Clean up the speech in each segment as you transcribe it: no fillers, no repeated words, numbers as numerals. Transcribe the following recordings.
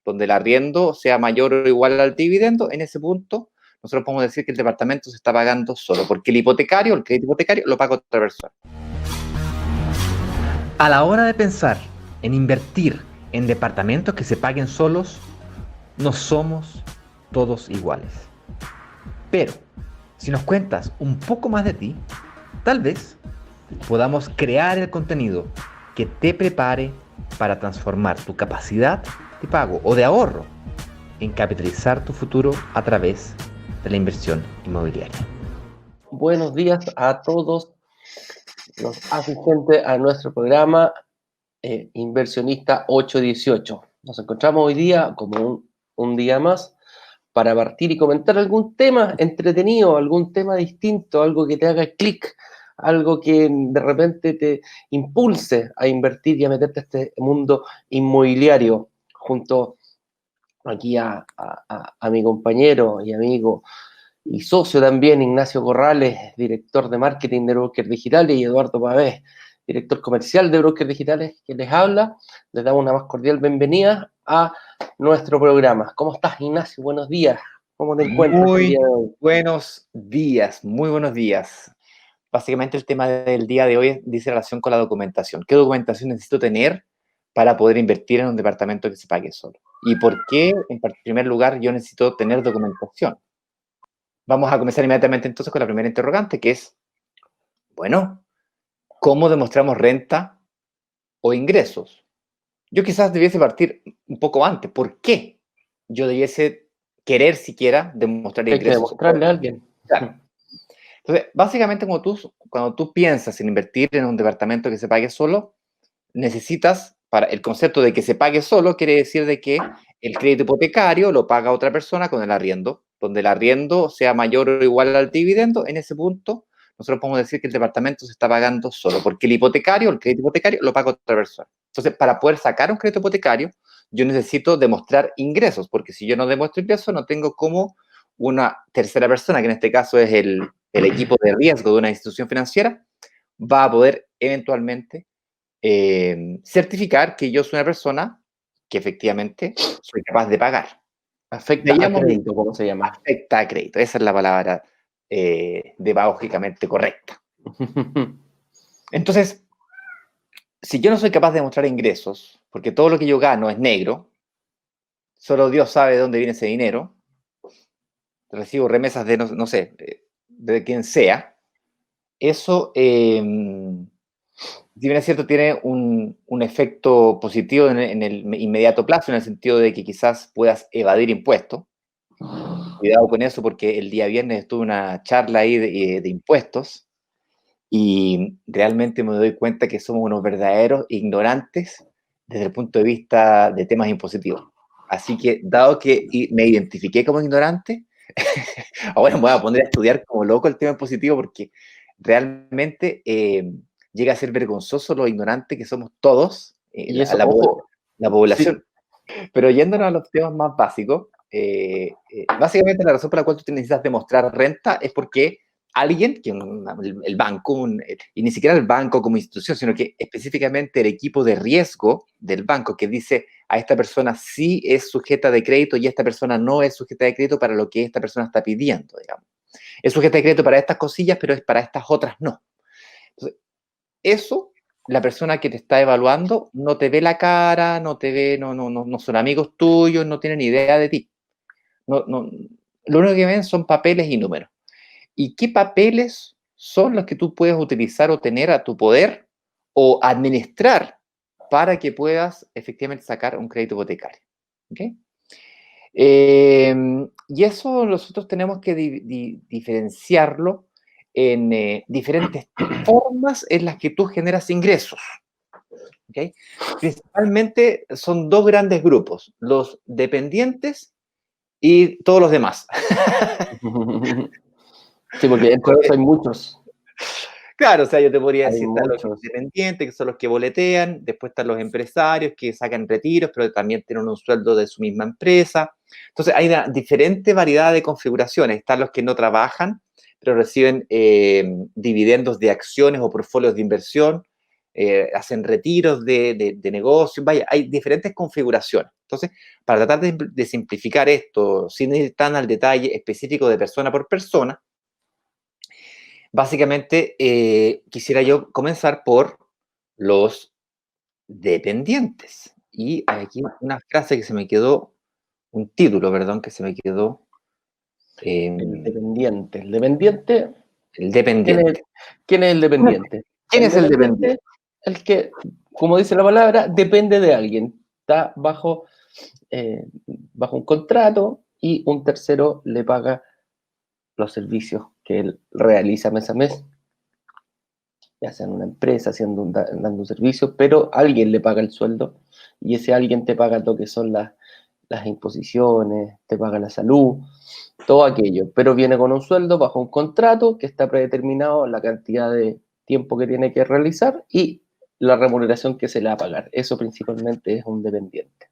donde el arriendo sea mayor o igual al dividendo, en ese punto nosotros podemos decir que el departamento se está pagando solo, porque el crédito hipotecario, lo paga otra persona. A la hora de pensar en invertir en departamentos que se paguen solos, no somos todos iguales. Pero, si nos cuentas un poco más de ti, tal vez podamos crear el contenido que te prepare para transformar tu capacidad de pago o de ahorro en capitalizar tu futuro a través de la inversión inmobiliaria. Buenos días a todos los asistentes a nuestro programa Inversionista 818. Nos encontramos hoy día como un día más para partir y comentar algún tema entretenido, algún tema distinto, algo que te haga clic, algo que de repente te impulse a invertir y a meterte a este mundo inmobiliario, junto aquí a mi compañero y amigo y socio también, Ignacio Corrales, director de marketing de Brokers Digitales, y Eduardo Pavés, director comercial de Brokers Digitales, que les habla. Les damos una más cordial bienvenida a nuestro programa. ¿Cómo estás, Ignacio? Buenos días. ¿Cómo te encuentras el día de hoy? Buenos días, muy buenos días. Básicamente el tema del día de hoy dice relación con la documentación. ¿Qué documentación necesito tener para poder invertir en un departamento que se pague solo? ¿Y por qué, en primer lugar, yo necesito tener documentación? Vamos a comenzar inmediatamente entonces con la primera interrogante, que es, bueno, ¿cómo demostramos renta o ingresos? Yo quizás debiese partir un poco antes. ¿Por qué yo debiese querer siquiera demostrar ingresos? Hay que demostrarle a alguien. Claro. Entonces, básicamente cuando tú piensas en invertir en un departamento que se pague solo, necesitas, para el concepto de que se pague solo, quiere decir de que el crédito hipotecario lo paga otra persona con el arriendo, donde el arriendo sea mayor o igual al dividendo. En ese punto nosotros podemos decir que el departamento se está pagando solo, porque el crédito hipotecario lo paga otra persona. Entonces, para poder sacar un crédito hipotecario, yo necesito demostrar ingresos, porque si yo no demuestro ingresos, no tengo cómo una tercera persona, que en este caso es el equipo de riesgo de una institución financiera, va a poder eventualmente certificar que yo soy una persona que efectivamente soy capaz de pagar. Afecta a crédito, ¿cómo se llama? Afecta a crédito, esa es la palabra demagógicamente correcta. Entonces, si yo no soy capaz de demostrar ingresos, porque todo lo que yo gano es negro, solo Dios sabe de dónde viene ese dinero, recibo remesas de, no sé, de quien sea, eso, si bien es cierto, tiene un efecto positivo en el inmediato plazo, en el sentido de que quizás puedas evadir impuestos. Cuidado con eso, porque el día viernes estuve en una charla ahí de impuestos y realmente me doy cuenta que somos unos verdaderos ignorantes desde el punto de vista de temas impositivos. Así que, dado que me identifiqué como ignorante, ahora me voy a poner a estudiar como loco el tema impositivo, porque realmente llega a ser vergonzoso lo ignorante que somos todos, Y eso, ojo, la población. sí. Pero yéndonos a los temas más básicos, básicamente la razón por la cual tú necesitas demostrar renta es porque alguien, el banco, y ni siquiera el banco como institución, sino que específicamente el equipo de riesgo del banco, que dice a esta persona sí es sujeta de crédito y esta persona no es sujeta de crédito para lo que esta persona está pidiendo, digamos. Es sujeta de crédito para estas cosillas, pero es para estas otras no. Entonces, eso, la persona que te está evaluando no te ve la cara, no te ve, no son amigos tuyos, no tienen idea de ti. Lo único que ven son papeles y números. ¿Y qué papeles son los que tú puedes utilizar o tener a tu poder o administrar para que puedas efectivamente sacar un crédito hipotecario? ¿Okay? Y eso nosotros tenemos que diferenciarlo en diferentes formas en las que tú generas ingresos. ¿Okay? Principalmente son dos grandes grupos, los dependientes y todos los demás. Sí, porque entre eso hay muchos. Claro, o sea, yo te podría decir, están los Muchos. independientes, que son los que boletean, después están los empresarios que sacan retiros, pero también tienen un sueldo de su misma empresa. Entonces, hay una diferente variedad de configuraciones. Están los que no trabajan, pero reciben dividendos de acciones o portfolios de inversión, hacen retiros de negocios. Vaya, hay diferentes configuraciones. Entonces, para tratar de simplificar esto, sin ir tan al detalle específico de persona por persona, básicamente quisiera yo comenzar por los dependientes. Y hay aquí una frase que se me quedó, un título, perdón, que se me quedó. El dependiente. El dependiente. El dependiente. ¿Quién es el dependiente? ¿Quién es el dependiente? El que, como dice la palabra, depende de alguien. Está bajo un contrato y un tercero le paga los servicios que él realiza mes a mes, ya sea en una empresa, dando un servicio, pero alguien le paga el sueldo y ese alguien te paga lo que son las imposiciones, te paga la salud, todo aquello, pero viene con un sueldo bajo un contrato que está predeterminado, la cantidad de tiempo que tiene que realizar y la remuneración que se le va a pagar. Eso principalmente es un dependiente.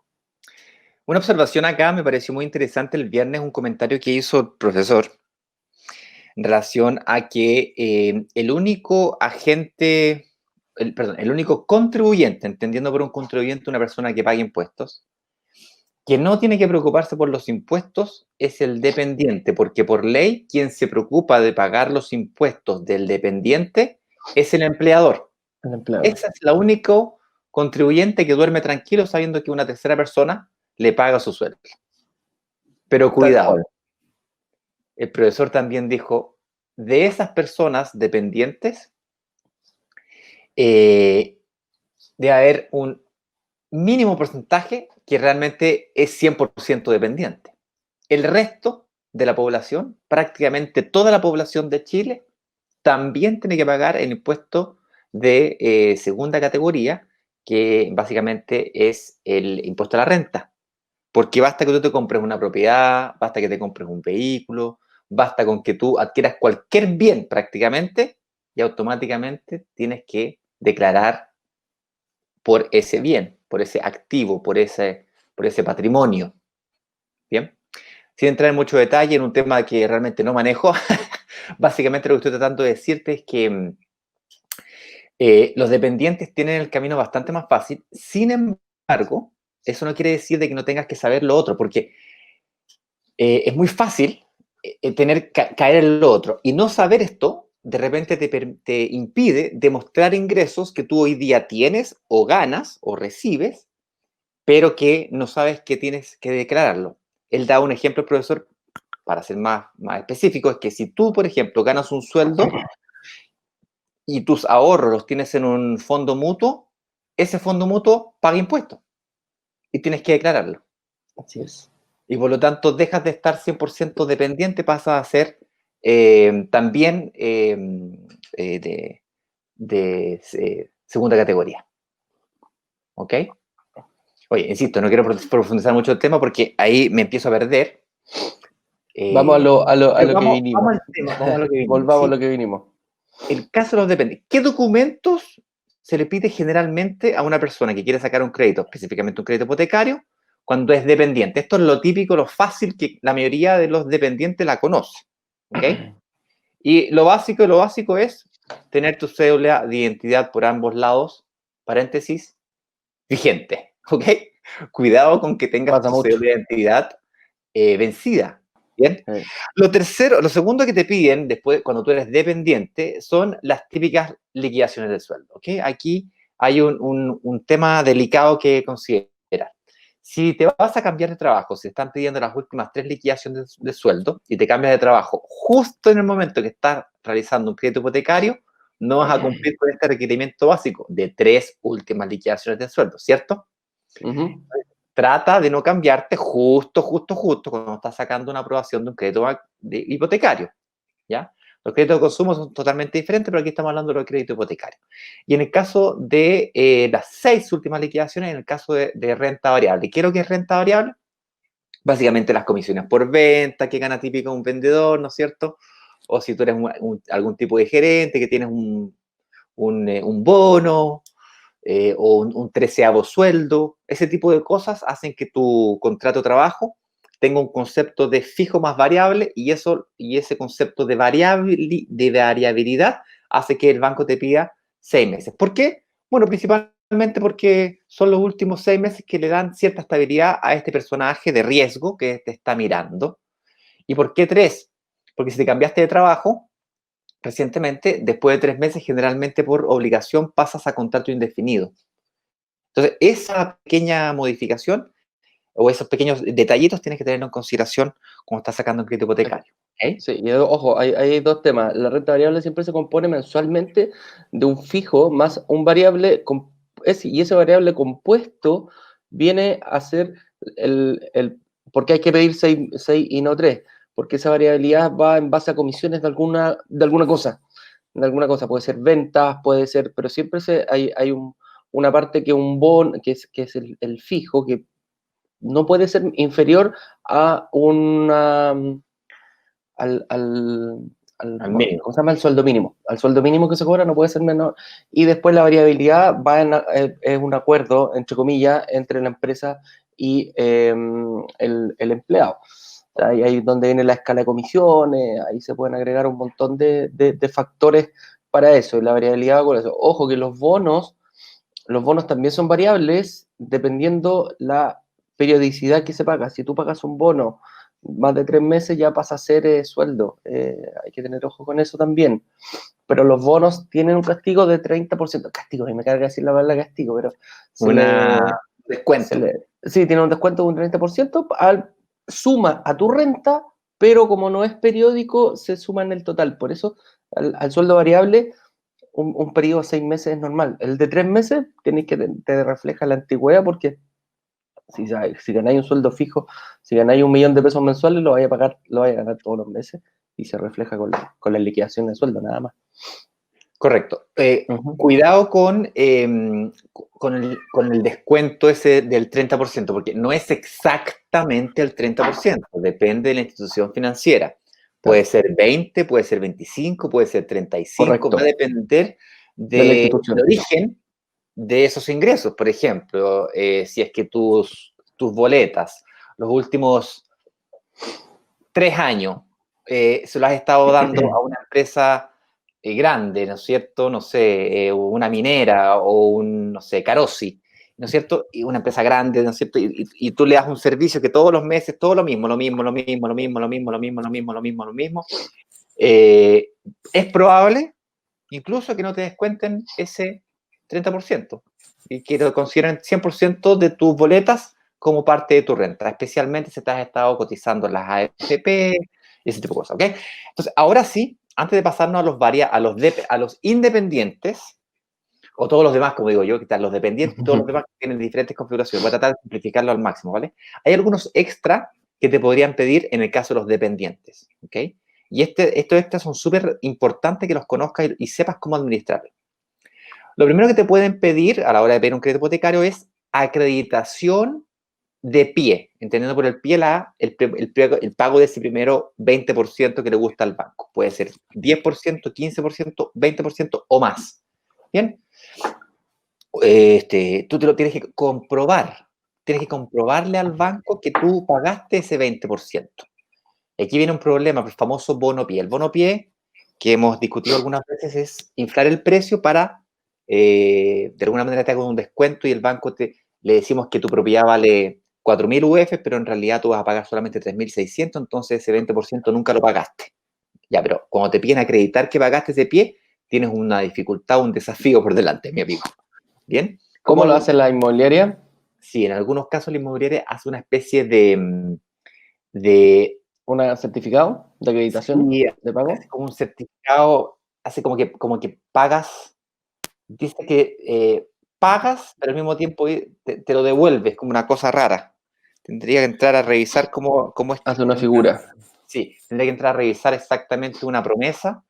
Una observación acá me pareció muy interesante el viernes, un comentario que hizo el profesor en relación a que el único agente, el único contribuyente, entendiendo por un contribuyente una persona que paga impuestos, que no tiene que preocuparse por los impuestos es el dependiente, porque por ley quien se preocupa de pagar los impuestos del dependiente es el empleador. El empleado. Ese es el único contribuyente que duerme tranquilo sabiendo que una tercera persona le paga su sueldo. Pero cuidado, el profesor también dijo, de esas personas dependientes, debe haber un mínimo porcentaje que realmente es 100% dependiente. El resto de la población, prácticamente toda la población de Chile, también tiene que pagar el impuesto de segunda categoría, que básicamente es el impuesto a la renta. Porque basta que tú te compres una propiedad, basta que te compres un vehículo, basta con que tú adquieras cualquier bien prácticamente y automáticamente tienes que declarar por ese bien, por ese activo, por ese patrimonio. ¿Bien? Sin entrar en mucho detalle en un tema que realmente no manejo, básicamente lo que estoy tratando de decirte es que los dependientes tienen el camino bastante más fácil. Sin embargo, eso no quiere decir de que no tengas que saber lo otro, porque es muy fácil caer en lo otro. Y no saber esto, de repente te impide demostrar ingresos que tú hoy día tienes o ganas o recibes, pero que no sabes que tienes que declararlo. Él da un ejemplo, profesor, para ser más específico, es que si tú, por ejemplo, ganas un sueldo y tus ahorros los tienes en un fondo mutuo, ese fondo mutuo paga impuestos y tienes que declararlo. Así es. Y por lo tanto dejas de estar 100% dependiente, pasas a ser también de segunda categoría. ¿Ok? Oye, insisto, no quiero profundizar mucho el tema porque ahí me empiezo a perder. Vamos a lo que vinimos. Vamos al tema, vamos a lo que vinimos. Volvamos ¿Sí? a lo que vinimos. El caso de los dependientes. ¿Qué documentos se le pide generalmente a una persona que quiere sacar un crédito, específicamente un crédito hipotecario, cuando es dependiente? Esto es lo típico, lo fácil que la mayoría de los dependientes la conoce. ¿Ok? Y lo básico es tener tu cédula de identidad por ambos lados, paréntesis, vigente. ¿Ok? Cuidado con que tengas tu cédula de identidad vencida. ¿Bien? Lo segundo que te piden después, cuando tú eres dependiente, son las típicas liquidaciones del sueldo. ¿Okay? Aquí hay un tema delicado que considerar. Si te vas a cambiar de trabajo, si están pidiendo las últimas 3 liquidaciones de sueldo y te cambias de trabajo justo en el momento que estás realizando un crédito hipotecario, no vas a cumplir con este requerimiento básico de 3 últimas liquidaciones de sueldo, ¿cierto? Trata de no cambiarte justo cuando estás sacando una aprobación de un crédito hipotecario, ¿ya? Los créditos de consumo son totalmente diferentes, pero aquí estamos hablando de los créditos hipotecarios. Y en el caso de las 6 últimas liquidaciones, en el caso de renta variable. ¿Qué es lo que es renta variable? Básicamente las comisiones por venta que gana típico un vendedor, ¿no es cierto? O si tú eres algún tipo de gerente que tienes un bono, o un 13avo sueldo, ese tipo de cosas hacen que tu contrato de trabajo tenga un concepto de fijo más variable y ese concepto de variabilidad hace que el banco te pida 6 meses. ¿Por qué? Bueno, principalmente principalmente porque son los últimos 6 meses que le dan cierta estabilidad a este personaje de riesgo que te está mirando. ¿Y por qué 3? Porque si te cambiaste de trabajo recientemente, después de 3 meses, generalmente por obligación pasas a contrato indefinido. Entonces, esa pequeña modificación o esos pequeños detallitos tienes que tenerlo en consideración cuando estás sacando un crédito hipotecario. ¿Okay? Sí, y ojo, hay dos temas. La renta variable siempre se compone mensualmente de un fijo más un variable, y ese variable compuesto viene a ser porque hay que pedir 6 y no 3, porque esa variabilidad va en base a comisiones de alguna cosa. De alguna cosa, puede ser ventas, puede ser, pero siempre hay una parte que un bono, que es el fijo, que no puede ser inferior a Al mínimo. ¿cómo se llama? El sueldo mínimo. Al sueldo mínimo que se cobra no puede ser menor. Y después la variabilidad es un acuerdo, entre comillas, entre la empresa y el empleado. O sea, ahí es donde viene la escala de comisiones, ahí se pueden agregar un montón de factores para eso, y la variabilidad va con eso. Ojo que los bonos también son variables dependiendo la periodicidad que se paga. Si tú pagas un bono más de 3 meses, ya pasa a ser sueldo. Hay que tener ojo con eso también. Pero los bonos tienen un castigo de 30%. Castigo, y me carga decir la palabra castigo, pero Descuento. Sí, tiene un descuento de un 30%, suma a tu renta, pero como no es periódico, se suma en el total. Por eso, al sueldo variable, un periodo de 6 meses es normal. El de 3 meses tenéis que te refleja la antigüedad, porque si ganáis un sueldo fijo, si ganáis 1.000.000 de pesos mensuales, lo vais a ganar todos los meses, y se refleja con la liquidación de sueldo, nada más. Correcto. Cuidado con el descuento ese del 30%, porque no es exactamente el 30%, depende de la institución financiera. Puede ser 20, puede ser 25, puede ser 35, Correcto. va a depender de la institución. del origen de esos ingresos. Por ejemplo, si es que tus boletas, los últimos 3 años, se los has estado dando a una empresa grande, ¿no es cierto? No sé, una minera o no sé, Carosi, ¿no es cierto? Y una empresa grande, ¿no es cierto? Y tú le das un servicio que todos los meses, todo lo mismo, es probable incluso que no te descuenten ese 30% y que lo consideren 100% de tus boletas como parte de tu renta, especialmente si te has estado cotizando en las AFP, ese tipo de cosas, ¿ok? Entonces, ahora sí, antes de pasarnos a los independientes, o todos los demás, como digo yo, que están los dependientes, todos los demás que tienen diferentes configuraciones, voy a tratar de simplificarlo al máximo, ¿vale? Hay algunos extra que te podrían pedir en el caso de los dependientes, ¿ok? Y estos extras son súper importantes que los conozcas y sepas cómo administrarlos. Lo primero que te pueden pedir a la hora de pedir un crédito hipotecario es acreditación de pie, entendiendo por el pie el pago de ese primero 20% que le gusta al banco. Puede ser 10%, 15%, 20% o más. ¿Bien? Tú te lo tienes que comprobar. Tienes que comprobarle al banco que tú pagaste ese 20%. Aquí viene un problema, el famoso bono pie. El bono pie, que hemos discutido algunas veces, es inflar el precio para, de alguna manera te hago un descuento y el banco le decimos que tu propiedad vale 4.000 UF, pero en realidad tú vas a pagar solamente 3.600, entonces ese 20% nunca lo pagaste. Ya, pero cuando te piden acreditar que pagaste ese pie, tienes una dificultad, un desafío por delante, mi amigo. ¿Bien? ¿Cómo lo hace la inmobiliaria? Sí, en algunos casos la inmobiliaria hace una especie de ¿Un certificado de acreditación de pago? hace como un certificado, hace como que pagas, dice que pagas, pero al mismo tiempo te lo devuelves, como una cosa rara. Tendría que entrar a revisar cómo es. Hace una figura. Sí, tendría que entrar a revisar exactamente una promesa,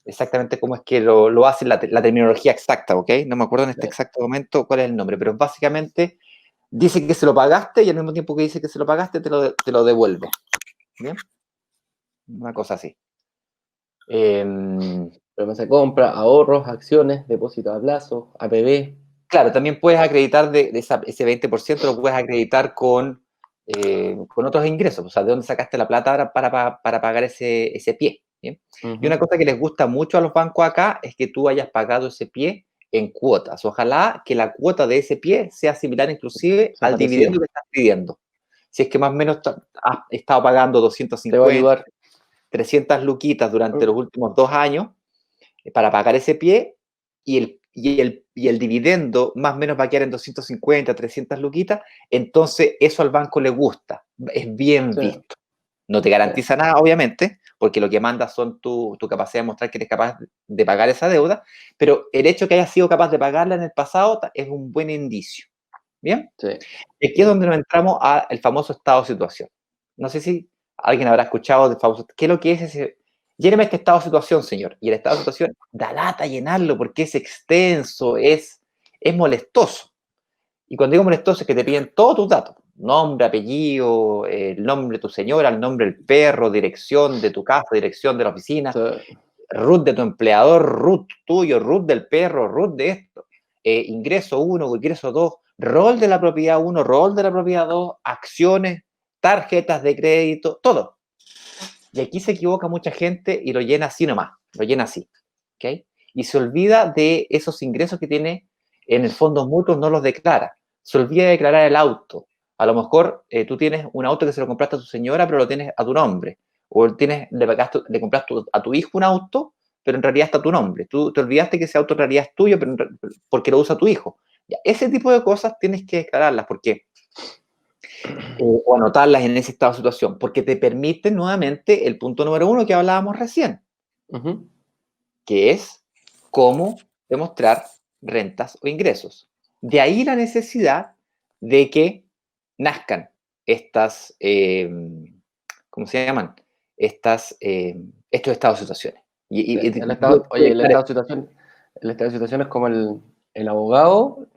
exactamente cómo es que lo hace la terminología exacta, ¿ok? No me acuerdo en este exacto momento cuál es el nombre, pero básicamente dice que se lo pagaste y al mismo tiempo que dice que se lo pagaste, te lo devuelve. ¿Bien? Una cosa así. Promesa de compra, ahorros, acciones, depósito a plazo, APB. Claro, también puedes acreditar ese 20%, lo puedes acreditar con otros ingresos. O sea, ¿de dónde sacaste la plata para pagar ese pie? ¿Bien? Y una cosa que les gusta mucho a los bancos acá es que tú hayas pagado ese pie en cuotas. Ojalá que la cuota de ese pie sea similar inclusive al dividendo que estás pidiendo. Si es que más o menos has estado pagando 250, 300 luquitas durante los últimos 2 años para pagar ese pie y el dividendo más o menos va a quedar en 250, 300 luquitas, entonces eso al banco le gusta, es bien visto. No te garantiza nada, obviamente, porque lo que manda son tu capacidad de mostrar que eres capaz de pagar esa deuda, pero el hecho que hayas sido capaz de pagarla en el pasado es un buen indicio. ¿Bien? Sí. Y aquí es donde nos entramos al famoso estado de situación. No sé si alguien habrá escuchado del famoso... ¿Qué es lo que es ese? Lléneme este estado de situación, señor. Y el estado de situación da lata llenarlo porque es extenso, es molestoso. Y cuando digo molestoso es que te piden todos tus datos. Nombre, apellido, el nombre de tu señora, el nombre del perro, dirección de tu casa, dirección de la oficina, root de tu empleador, root tuyo, root del perro, root de esto. Ingreso 1, ingreso 2, rol de la propiedad 1, rol de la propiedad 2, acciones, tarjetas de crédito, todo. Y aquí se equivoca mucha gente y lo llena así nomás, lo llena así. ¿Okay? Y se olvida de esos ingresos que tiene en el fondo mutuo, no los declara. Se olvida de declarar el auto. A lo mejor tú tienes un auto que se lo compraste a tu señora, pero lo tienes a tu nombre. O le compraste a tu hijo un auto, pero en realidad está a tu nombre. Tú te olvidaste que ese auto en realidad es tuyo, pero porque lo usa tu hijo. Ya, ese tipo de cosas tienes que declararlas porque o anotarlas en ese estado de situación, porque te permite nuevamente el punto número 1 que hablábamos recién, que es cómo demostrar rentas o ingresos. De ahí la necesidad de que nazcan estas, ¿cómo se llaman? Estos estados de situaciones. El estado de situación es como el abogado,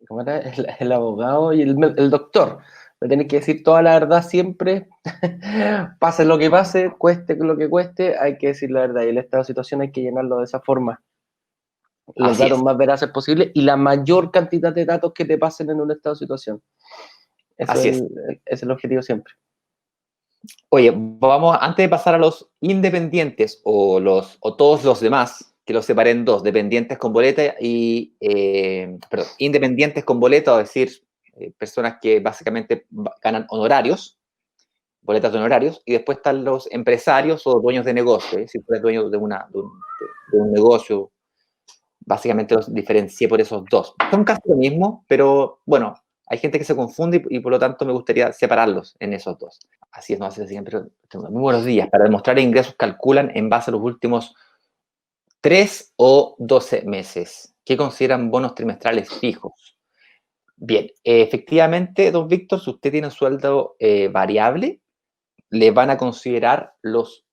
¿cómo era? El abogado y el doctor. Me tenés que decir toda la verdad siempre, pase lo que pase, cueste lo que cueste, hay que decir la verdad. Y el estado de situación hay que llenarlo de esa forma. Los datos más veraces posibles y la mayor cantidad de datos que te pasen en un estado de situación. Eso es el objetivo siempre. Oye, vamos, antes de pasar a los independientes o todos los demás, que los separé en dos, dependientes con boleta y, perdón, independientes con boleta, es decir, personas que básicamente ganan honorarios, boletas de honorarios, y después están los empresarios o dueños de negocio, si tú eres dueño de un negocio, básicamente los diferencié por esos dos. Son casi lo mismo, pero bueno, hay gente que se confunde y por lo tanto me gustaría separarlos en esos dos. Así es, no hace siempre. Muy buenos días. Para demostrar ingresos calculan en base a los últimos 3 o 12 meses. ¿Qué consideran bonos trimestrales fijos? Bien, efectivamente, don Víctor, si usted tiene un sueldo variable, le van a considerar los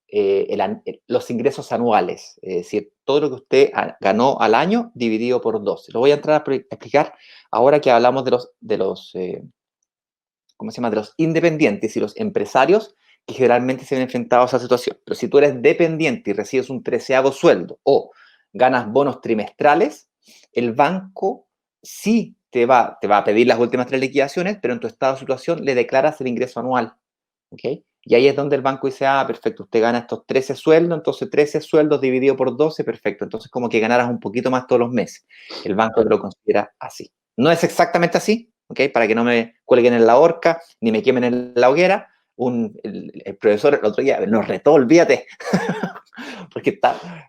ingresos anuales, es decir, todo lo que usted ganó al año dividido por 12. Lo voy a entrar a explicar ahora que hablamos de los ¿cómo se llama? De los independientes y los empresarios que generalmente se ven enfrentados a esa situación. Pero si tú eres dependiente y recibes un 13avo sueldo o ganas bonos trimestrales, el banco sí te va a pedir las últimas 3 liquidaciones, pero en tu estado de situación le declaras el ingreso anual. ¿Okay? Y ahí es donde el banco dice, perfecto, usted gana estos 13 sueldos, entonces 13 sueldos dividido por 12, perfecto. Entonces como que ganaras un poquito más todos los meses. El banco te lo considera así. No es exactamente así, ¿okay? Para que no me cuelguen en la horca, ni me quemen en la hoguera. El profesor el otro día nos retó, olvídate, porque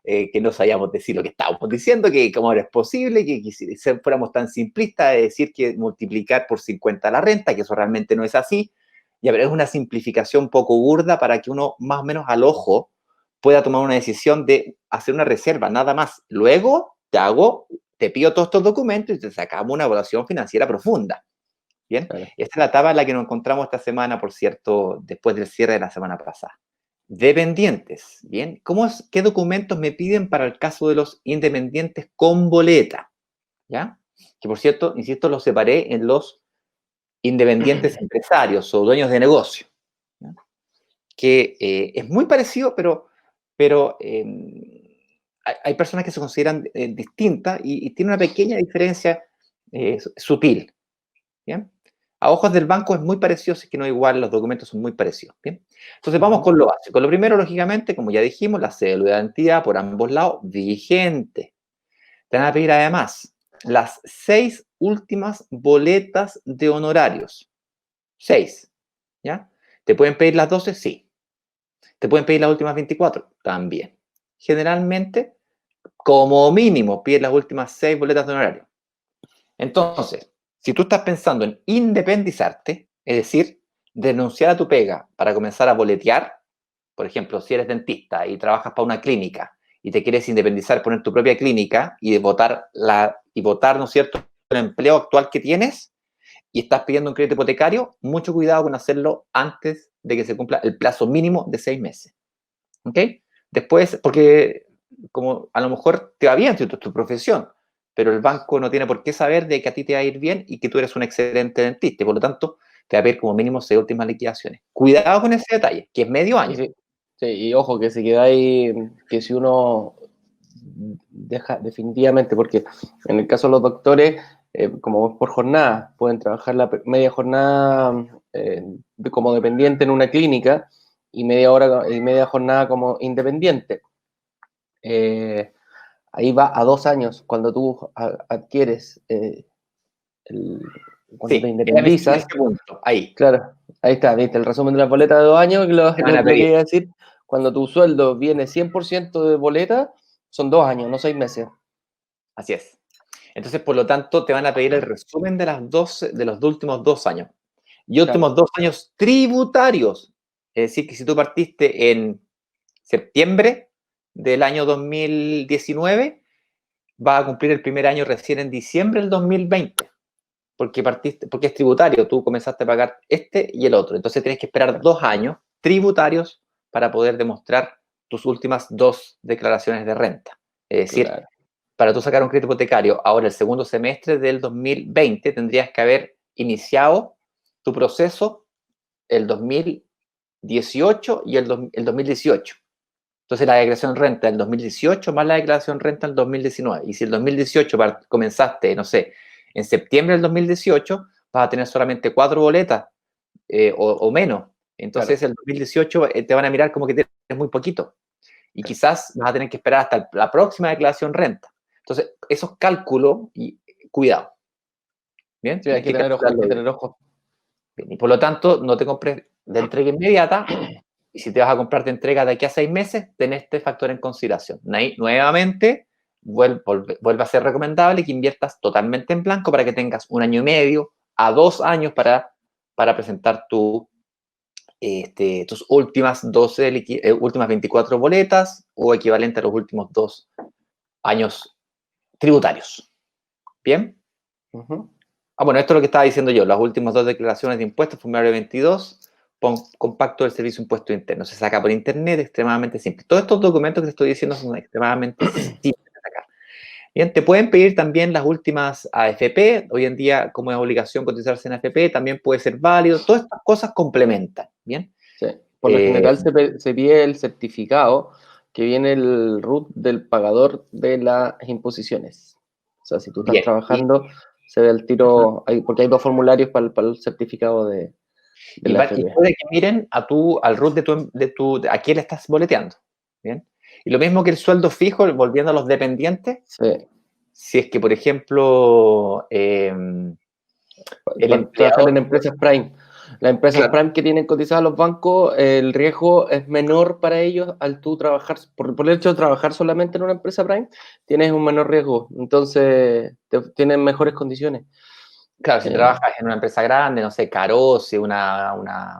que no sabíamos decir lo que estábamos diciendo, que cómo era posible, que si fuéramos tan simplistas de decir que multiplicar por 50 la renta, que eso realmente no es así. Ya, pero es una simplificación poco burda para que uno más o menos al ojo pueda tomar una decisión de hacer una reserva, nada más. Luego te pido todos estos documentos y te sacamos una evaluación financiera profunda. ¿Bien? Claro. Esta es la tabla en la que nos encontramos esta semana, por cierto, después del cierre de la semana pasada. Dependientes, ¿bien? ¿Qué documentos me piden para el caso de los independientes con boleta? ¿Ya? Que por cierto, insisto, los separé en los independientes empresarios o dueños de negocio, ¿no? Que es muy parecido, pero hay personas que se consideran distintas y tiene una pequeña diferencia sutil. ¿Bien? A ojos del banco es muy parecido, si es que no igual, los documentos son muy parecidos. ¿Bien? Entonces vamos con lo básico. Lo primero, lógicamente, como ya dijimos, la cédula de identidad por ambos lados, vigente. Te van a pedir además las 6 últimas boletas de honorarios. 6, ¿ya? ¿Te pueden pedir las 12? Sí. ¿Te pueden pedir las últimas 24? También. Generalmente, como mínimo, piden las últimas 6 boletas de honorario. Entonces, si tú estás pensando en independizarte, es decir, renunciar a tu pega para comenzar a boletear, por ejemplo, si eres dentista y trabajas para una clínica y te quieres independizar, poner tu propia clínica y votar, ¿no es cierto?, el empleo actual que tienes y estás pidiendo un crédito hipotecario, mucho cuidado con hacerlo antes de que se cumpla el plazo mínimo de 6 meses. ¿Ok? Después, porque como a lo mejor te va bien si es tu profesión, pero el banco no tiene por qué saber de que a ti te va a ir bien y que tú eres un excelente dentista, y por lo tanto te va a pedir como mínimo 6 últimas liquidaciones. Cuidado con ese detalle, que es medio año. Sí, sí, y ojo, que se queda ahí, que si uno deja definitivamente, porque en el caso de los doctores, como es por jornada, pueden trabajar la media jornada como dependiente en una clínica y media jornada como independiente. Ahí va a 2 años cuando tú adquieres, cuando te Sí, era ese independizas. punto, ahí. Claro, ahí está, viste, el resumen de la boleta de 2 años, Te van a lo que pedir, iba a decir, cuando tu sueldo viene 100% de boleta, son 2 años, no 6 meses. así es. Entonces, por lo tanto, te van a pedir el resumen de de los últimos 2 años. Y Claro, últimos 2 años tributarios. Es decir, que si tú partiste en septiembre del año 2019, vas a cumplir el primer año recién en diciembre del 2020, porque es tributario, tú comenzaste a pagar este y el otro. Entonces tienes que esperar 2 años tributarios para poder demostrar tus últimas 2 declaraciones de renta. Es decir, claro, para tú sacar un crédito hipotecario ahora el segundo semestre del 2020, tendrías que haber iniciado tu proceso el 2018 y el 2018. Entonces la declaración de renta del 2018 más la declaración de renta del 2019. Y si el 2018 comenzaste, no sé, en septiembre del 2018, vas a tener solamente 4 boletas o menos. claro, Entonces el 2018 te van a mirar como que tienes muy poquito. Y quizás vas a tener que esperar hasta la próxima declaración renta. Entonces, esos cálculos, y cuidado. Bien, sí, hay tienes que que tener ojo, hay calcularlo que bien. tener ojo. Bien. Y por lo tanto, no te compres de entrega inmediata. Y si te vas a comprar de entrega de aquí a 6 meses, ten este factor en consideración. Nuevamente, vuelve a ser recomendable que inviertas totalmente en blanco para que tengas 1 año y medio a 2 años para presentar tus últimas 24 boletas o equivalente a los últimos 2 años tributarios. ¿Bien? Ujú. Bueno, esto es lo que estaba diciendo yo. Las últimas 2 declaraciones de impuestos, formulario 22, compacto del Servicio de Impuesto Interno. Se saca por internet, extremadamente simple. Todos estos documentos que te estoy diciendo son extremadamente simples de sacar. Bien, te pueden pedir también las últimas AFP. Hoy en día, como es obligación cotizarse en AFP, también puede ser válido. Todas estas cosas complementan. Bien. Sí. Por lo general se pide el certificado que viene el RUT del pagador de las imposiciones. O sea, si tú estás Bien. trabajando, se ve el tiro, porque hay 2 formularios para el certificado de la Y FP. puede que miren al RUT a quién le estás boleteando. Bien. Y lo mismo que el sueldo fijo, volviendo a los dependientes, Sí. si es que, por ejemplo, el Para trabajar en empleador, empresas Prime. Las empresas claro, Prime que tienen cotizadas los bancos, el riesgo es menor para ellos al tú trabajar, por el hecho de trabajar solamente en una empresa Prime, tienes un menor riesgo, entonces tienen mejores condiciones. claro, si trabajas en una empresa grande, no sé, Carosi, una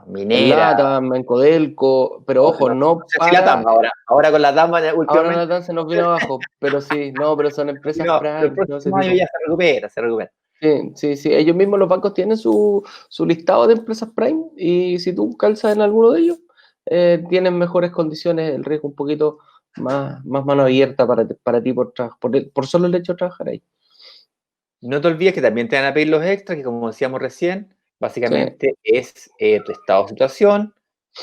En minera, LATAM, en Codelco, pero no, ojo, no no sé si la para. TAM ahora con la TAM Ahora últimamente, LATAM se nos vino abajo, pero sí, no, pero son empresas no, pero el Prime, todo ese próximo año tipo. ya se recupera, se recupera. Sí, sí, sí. Ellos mismos, los bancos, tienen su listado de empresas Prime y si tú calzas en alguno de ellos, tienen mejores condiciones, el riesgo un poquito más mano abierta para ti por solo el hecho de trabajar ahí. No te olvides que también te van a pedir los extras, que como decíamos recién, Sí. básicamente es tu estado de situación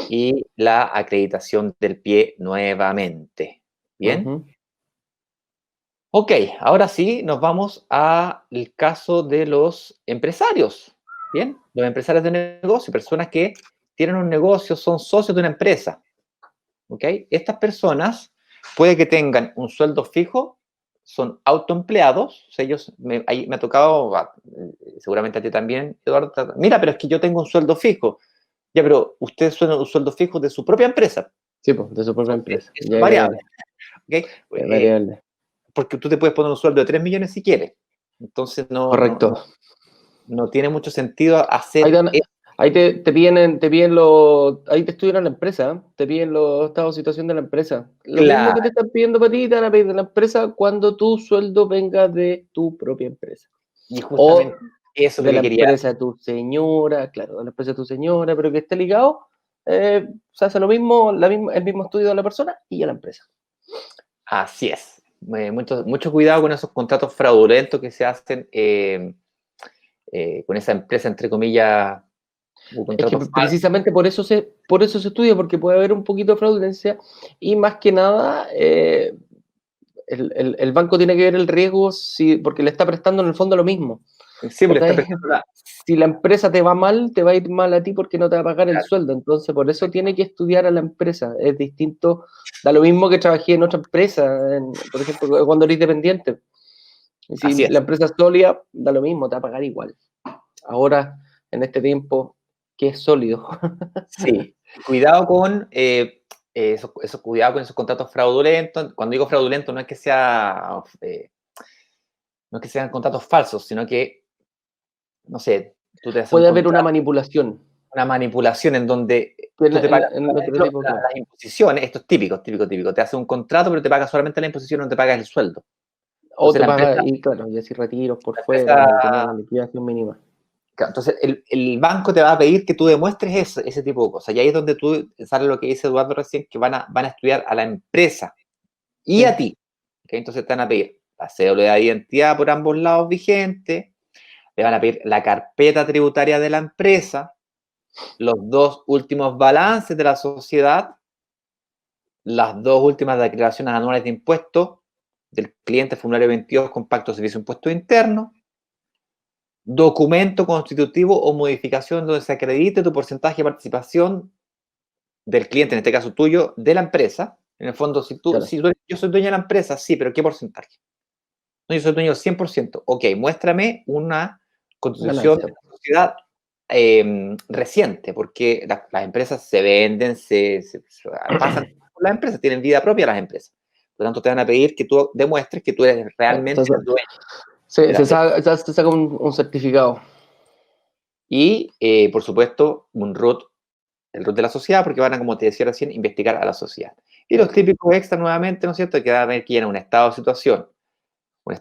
y la acreditación del pie nuevamente. ¿Bien? Ujú. Ok, ahora sí nos vamos al caso de los empresarios. Bien, los empresarios de negocio, personas que tienen un negocio, son socios de una empresa. Ok, estas personas puede que tengan un sueldo fijo son autoempleados, o sea, ahí me ha tocado, seguramente a ti también, Eduardo, mira, pero es que yo tengo un sueldo fijo. Ya, pero usted suena un sueldo fijo de su propia empresa. Sí, pues, de su propia empresa. Es Ya es variable. variable. ¿Okay? Es variable. Porque tú te puedes poner un sueldo de 3 millones si quieres. Entonces Correcto. no tiene mucho sentido Ahí, hacer ahí te piden ahí te estudian la empresa, ¿eh? Te piden los estados de situación de la empresa. Lo mismo claro, que te están pidiendo para ti, te van a pedir de la empresa cuando tu sueldo venga de tu propia empresa. y O justamente eso es lo de la que quería. empresa de tu señora, claro, de la empresa de tu señora, pero que esté ligado, se hace lo mismo, el mismo estudio de la persona y a la empresa. Así es. Mucho cuidado con esos contratos fraudulentos que se hacen con esa empresa, entre comillas, un Es que contrato falso. precisamente por eso se estudia, porque puede haber un poquito de fraudulencia y más que nada el banco tiene que ver el riesgo porque le está prestando en el fondo lo mismo. Sí, porque Puta, está prestando si la empresa te va mal, te va a ir mal a ti porque no te va a pagar el claro, sueldo. Entonces, por eso tiene que estudiar a la empresa. Es distinto, da lo mismo que trabajé en otra empresa, por ejemplo, cuando eres dependiente. Y si así la es. empresa es sólida, da lo mismo, te va a pagar igual. Ahora, en este tiempo, que es sólido. Sí. Cuidado con cuidado con esos contratos fraudulentos. Cuando digo fraudulento, no es que no es que sean contratos falsos, sino que, no sé, tú te haces un Puede haber una contrato, manipulación. una manipulación en donde Que tú te pagas en el otro solamente tipo, claro. las imposiciones. Esto es típico. Te hace un contrato, pero te pagas solamente la imposición, no te pagas el sueldo. O Entonces te la paga, empresa, y claro, y así retiros por la fuera, empresa y tenía la liquidación mínima. claro, entonces el banco te va a pedir que tú demuestres ese tipo de cosas. Y ahí es donde tú sale lo que dice Eduardo recién, que van a estudiar a la empresa y Sí. a ti. ¿Okay? Entonces te van a pedir la cédula de identidad por ambos lados vigente, le van a pedir la carpeta tributaria de la empresa, los 2 últimos balances de la sociedad, las 2 últimas declaraciones anuales de impuestos del cliente formulario 22 con pacto de servicio de impuesto interno, documento constitutivo o modificación donde se acredite tu porcentaje de participación del cliente, en este caso tuyo, de la empresa. En el fondo, Claro. yo soy dueño de la empresa, sí, pero ¿qué porcentaje? No, yo soy dueño del 100%. Ok, muéstrame una constitución de Ganancia. la sociedad reciente, porque las empresas se venden, pasan por las empresas, tienen vida propia las empresas. Por lo tanto, te van a pedir que tú demuestres que tú eres realmente Entonces, el dueño de la se empresa. saca un certificado. Y, por supuesto, el root de la sociedad, porque van a, como te decía recién, investigar a la sociedad. Y los típicos extras, nuevamente, ¿no es cierto?, que van a ver que llena un estado de situación ¿Y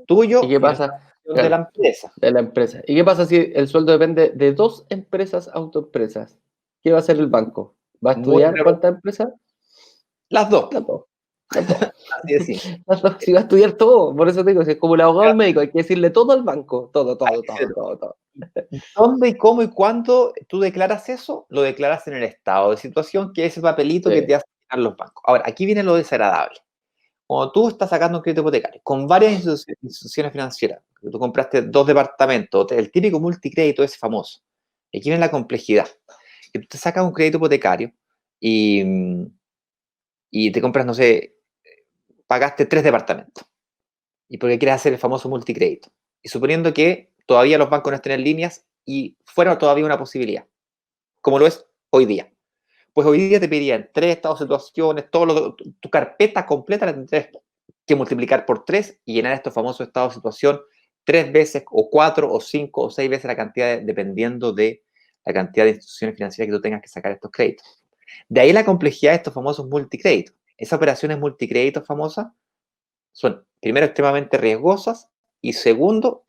tuyo qué y un pasa? estado de situación de la Claro, empresa. de la empresa. ¿Y qué pasa si el sueldo depende de dos empresas autoempresas? ¿Qué va a hacer el banco? ¿Va a Muy estudiar buena pregunta. cuántas empresas? Las dos, Las dos. Las dos. así de simple. Las dos. Si va a estudiar todo, por eso te digo, si es como el abogado al médico, hay que decirle todo al banco. Todo, Hay todo, que todo, hacerlo. todo, todo. ¿Dónde y cómo y cuándo tú declaras eso? Lo declaras en el estado de situación, que es ese papelito que Sí, te hacen llenar los bancos. Ahora, aquí viene lo desagradable. Cuando tú estás sacando un crédito hipotecario con varias instituciones financieras, que tú compraste 2 departamentos, el típico multicrédito es famoso. Aquí viene la complejidad. Que tú te sacas un crédito hipotecario y te compras, no sé, pagaste 3 departamentos. Y porque quieres hacer el famoso multicrédito. Y suponiendo que todavía los bancos no estén en líneas y fuera todavía una posibilidad, como lo es hoy día. Pues hoy día te pedirían 3 estados de situaciones, tu carpeta completa la tendrías que multiplicar por 3 y llenar estos famosos estados de situación 3 veces o 4 o 5 o 6 veces la cantidad, dependiendo de la cantidad de instituciones financieras que tú tengas que sacar estos créditos. De ahí la complejidad de estos famosos multicréditos. Esas operaciones multicréditos famosas son, primero, extremadamente riesgosas y segundo,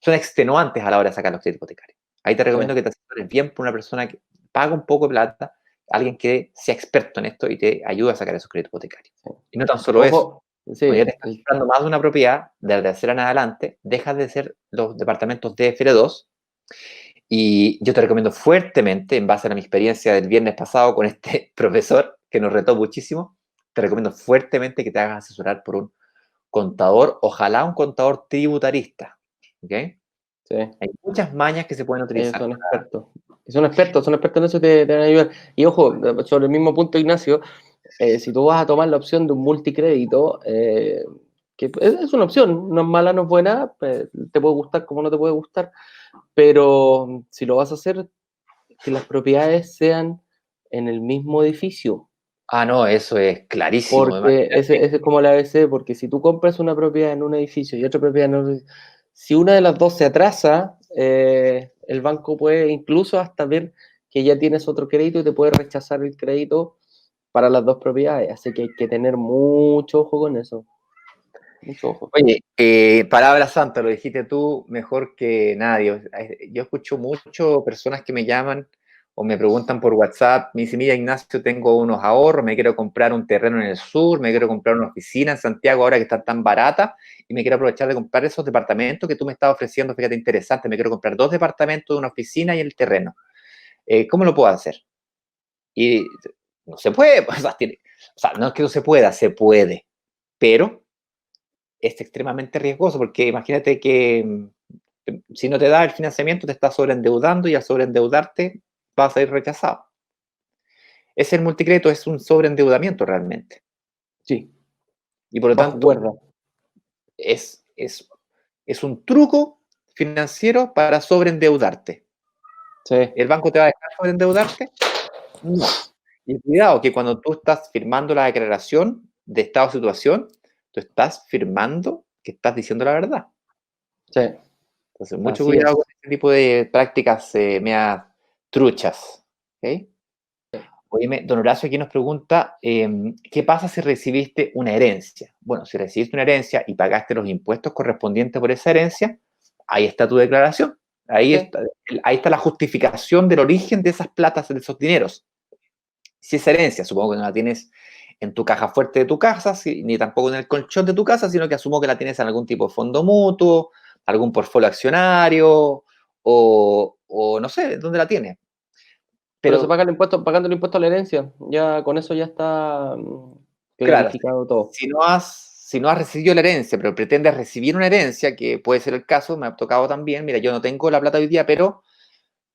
son extenuantes a la hora de sacar los créditos hipotecarios. Ahí te sí. recomiendo que te asesores bien por una persona que paga un poco de plata, alguien que sea experto en esto y te ayude a sacar esos créditos hipotecarios. Sí. Y no tan solo eso, Ojo, sí, cuando ya te estás comprando más de una propiedad, de la tercera en adelante, dejas de ser los departamentos DFR2 y yo te recomiendo fuertemente, en base a mi experiencia del viernes pasado con este profesor que nos retó muchísimo, te recomiendo fuertemente que te hagas asesorar por un contador, ojalá un contador tributarista. ¿Ok? sí. Hay muchas mañas que se pueden Ellos utilizar. son expertos. Y son expertos en eso, te van a ayudar. Y ojo, sobre el mismo punto, Ignacio, si tú vas a tomar la opción de un multicrédito, que es una opción, no es mala, no es buena, te puede gustar como no te puede gustar, pero si lo vas a hacer, que las propiedades sean en el mismo edificio, Ah, no, eso es clarísimo. porque ese es como la ABC, porque si tú compras una propiedad en un edificio y otra propiedad en otro edificio, si una de las dos se atrasa, el banco puede incluso hasta ver que ya tienes otro crédito y te puede rechazar el crédito para las dos propiedades, así que hay que tener mucho ojo con eso, mucho ojo. Oye, palabra santa, lo dijiste tú mejor que nadie. Yo escucho mucho personas que me llaman o me preguntan por WhatsApp, me dicen, mira Ignacio, tengo unos ahorros, me quiero comprar un terreno en el sur, me quiero comprar una oficina en Santiago ahora que está tan barata y me quiero aprovechar de comprar esos departamentos que tú me estás ofreciendo, fíjate, interesante, me quiero comprar 2 departamentos, una oficina y el terreno. ¿Cómo lo puedo hacer? Y no se puede, o sea, no es que no se pueda, se puede, pero es extremadamente riesgoso porque imagínate que si no te da el financiamiento te estás sobreendeudando y al sobreendeudarte vas a ir rechazado. Ese el multicrédito es un sobreendeudamiento realmente. Sí, Y por lo bajo tanto cuerda. es, es, es un truco financiero para sobreendeudarte. Sí, ¿El banco te va a dejar sobreendeudarte? No. Y cuidado que cuando tú estás firmando la declaración de estado de situación, tú estás firmando que estás diciendo la verdad. sí, Entonces, mucho así es. cuidado con este tipo de prácticas meas truchas. ¿Okay? Oye, don Horacio aquí nos pregunta, ¿qué pasa si recibiste una herencia? Bueno, si recibiste una herencia y pagaste los impuestos correspondientes por esa herencia, ahí está tu declaración. Ahí Sí. está la justificación del origen de esas platas, de esos dineros. Si es herencia, supongo que no la tienes en tu caja fuerte de tu casa, ni tampoco en el colchón de tu casa, sino que asumo que la tienes en algún tipo de fondo mutuo, algún portfolio accionario, o no sé, ¿dónde la tienes? Pero se Pero, paga el impuesto, pagando el impuesto a la herencia. Ya con eso ya está claro, clarificado todo. si no has recibido la herencia, pero pretendes recibir una herencia, que puede ser el caso, me ha tocado también, mira, yo no tengo la plata hoy día, pero,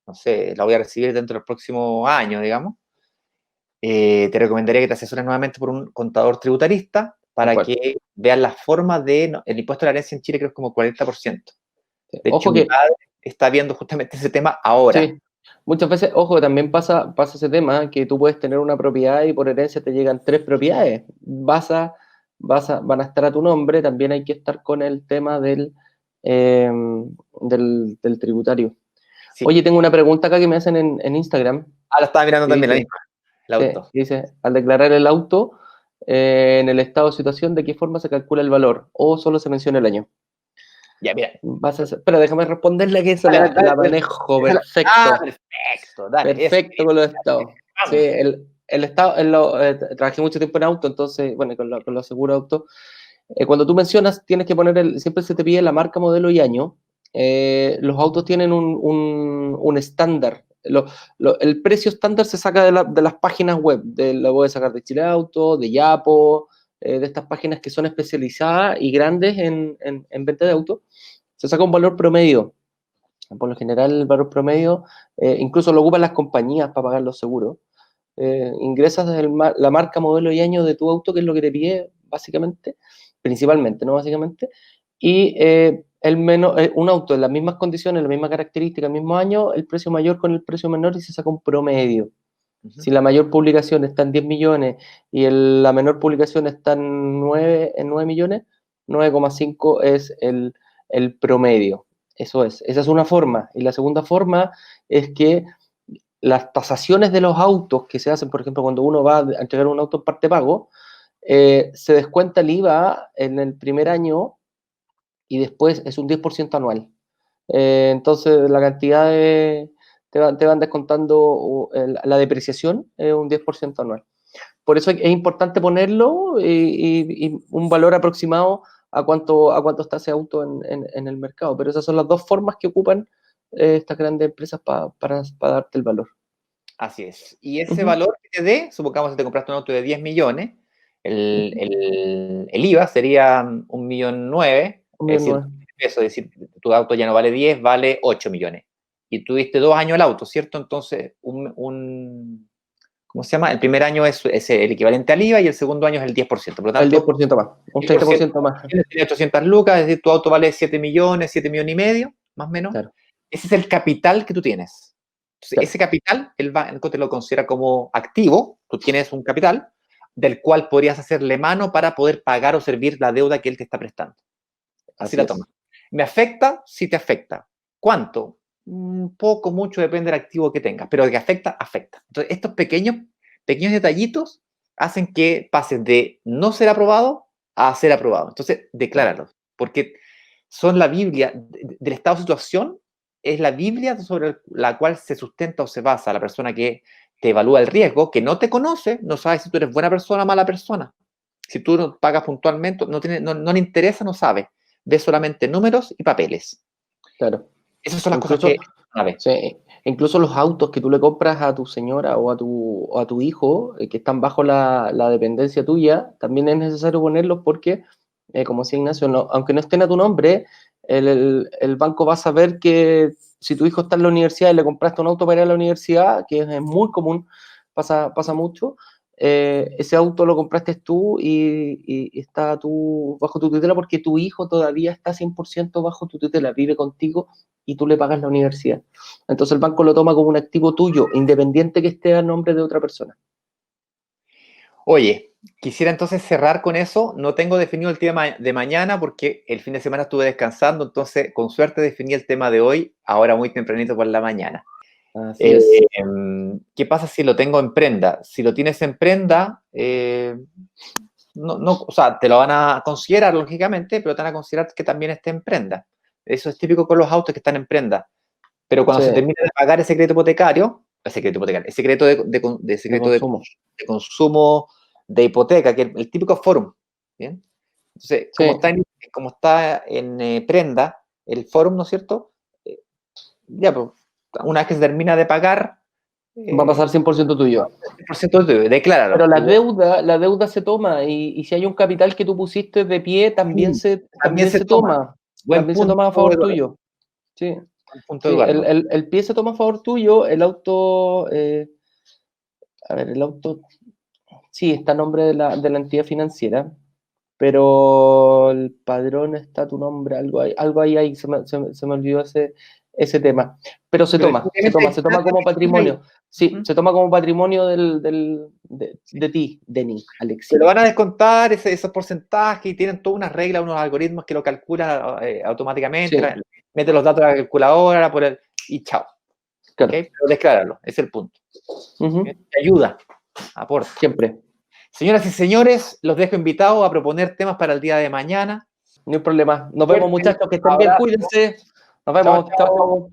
no sé, la voy a recibir dentro del próximo año, digamos. Te recomendaría que te asesores nuevamente por un contador tributarista Tal para cual. que veas las formas de... no, el impuesto a la herencia en Chile creo que es como 40%. Sí. De hecho, Ojo mi que, padre está viendo justamente ese tema ahora. sí, muchas veces, ojo, también pasa ese tema, que tú puedes tener una propiedad y por herencia te llegan 3 propiedades. Van a estar a tu nombre, también hay que estar con el tema eh, del tributario. Sí. Oye, tengo una pregunta acá que me hacen en Instagram. Ah, lo estaba mirando Que también, la dice, misma, el sí, auto. dice, al declarar el auto en el estado de situación, ¿de qué forma se calcula el valor? ¿O solo se menciona el año? Ya, mira. Espera, déjame responderle que esa Dale, dale, la dale, manejo ah, perfecto. perfecto, dale, eso. Perfecto con los estados. Sí, Vamos. el estado, trabajé mucho tiempo en auto, entonces, bueno, con los seguros auto. Cuando tú mencionas, tienes que poner, siempre se te pide la marca, modelo y año. Los autos tienen un estándar. El precio estándar se saca de las páginas web. Lo puedes sacar de Chile Auto, de Yapo, de estas páginas que son especializadas y grandes en venta de autos. Se saca un valor promedio. Por lo general, el valor promedio, incluso lo ocupan las compañías para pagar los seguros. Ingresas la marca, modelo y año de tu auto, que es lo que te pide, básicamente, principalmente, no básicamente, y un auto en las mismas condiciones, las mismas características, el mismo año, el precio mayor con el precio menor y se saca un promedio. Ujú. Si la mayor publicación está en 10 millones y la menor publicación está en 9 millones, 9,5 es el promedio. Eso es. Esa es una forma. Y la segunda forma es que las tasaciones de los autos que se hacen, por ejemplo, cuando uno va a entregar un auto en parte pago, se descuenta el IVA en el primer año y después es un 10% anual. Entonces, la cantidad te van descontando la depreciación, un 10% anual. Por eso es importante ponerlo y un valor aproximado a cuánto está ese auto en el mercado. Pero esas son las dos formas que ocupan estas grandes empresas para darte el valor. Así es. Y ese Ujú, valor que te dé, supongamos que te compraste un auto de 10 millones, el, ujú. el IVA sería 1.900.000, Un es millón decir, nueve. eso, es decir, tu auto ya no vale 10, vale 8 millones. Y tuviste 2 años el auto, ¿cierto? Entonces, ¿cómo se llama? El primer año es el equivalente al IVA y el segundo año es el 10%. Por lo El tanto, 10% más, un 30% más. tienes 800 lucas, es decir, tu auto vale 7 millones, 7 millones y medio, más o menos. Claro. Ese es el capital que tú tienes. Entonces, Claro. ese capital, el banco te lo considera como activo, tú tienes un capital del cual podrías hacerle mano para poder pagar o servir la deuda que él te está prestando. Así la toma. ¿Me afecta? Sí te afecta. ¿Cuánto? Un poco, mucho, depende del activo que tengas, pero de que afecta, afecta. Entonces, estos pequeños detallitos hacen que pases de no ser aprobado a ser aprobado. Entonces, decláralos, porque son la Biblia del estado de situación, es la Biblia sobre la cual se sustenta o se basa la persona que te evalúa el riesgo, que no te conoce, no sabe si tú eres buena persona o mala persona. Si tú no pagas puntualmente, no le interesa, no sabe. Ve solamente números y papeles. Claro. Esas son las Incluso, cosas que sabe. sí, incluso los autos que tú le compras a tu señora o a tu hijo, que están bajo la dependencia tuya, también es necesario ponerlos porque, como decía Ignacio, aunque no estén a tu nombre, el banco va a saber que si tu hijo está en la universidad y le compraste un auto para ir a la universidad, que es muy común, pasa mucho, ese auto lo compraste tú y está tú bajo tu tutela porque tu hijo todavía está 100% bajo tu tutela, vive contigo y tú le pagas la universidad. Entonces el banco lo toma como un activo tuyo, independiente que esté a nombre de otra persona. Oye, quisiera entonces cerrar con eso. No tengo definido el tema de mañana porque el fin de semana estuve descansando, entonces con suerte definí el tema de hoy, ahora muy tempranito por la mañana. Así es. ¿Qué pasa si lo tengo en prenda? Si lo tienes en prenda, o sea, te lo van a considerar lógicamente, pero te van a considerar que también esté en prenda. Eso es típico con los autos que están en prenda. Pero cuando Sí. se termina de pagar ese crédito hipotecario, ese crédito de consumo de hipoteca, que es el típico Forum, ¿bien? Entonces, Sí. como está en prenda, el Forum, ¿no es cierto? Ya, pues, una vez que se termina de pagar, Va a pasar 100% tuyo. 100% decláralo. Pero la deuda se toma y si hay un capital que tú pusiste de pie, también se toma. Buen También se punto, toma a favor Eduardo. tuyo. Sí. Buen punto, Sí, Eduardo. el pie se toma a favor tuyo, el auto, a ver, el auto, sí, está a nombre de la entidad financiera, pero el padrón está a tu nombre, algo ahí, se me olvidó ese tema. Pero se toma como patrimonio. Sí, se toma como patrimonio de ti, Denis, Se lo Alexis. van a descontar esos porcentajes y tienen todas unas reglas, unos algoritmos que lo calculan automáticamente, Sí. mete los datos a la calculadora y chao. Claro. ¿Okay? Pero decláralo, ese es el punto. Te ayuda, aporta. Siempre. Señoras y señores, los dejo invitados a proponer temas para el día de mañana. No hay problema. Nos vemos, muchachos, que estén bien, Abrazo. cuídense. Nos vemos. Chao, chao. Chao.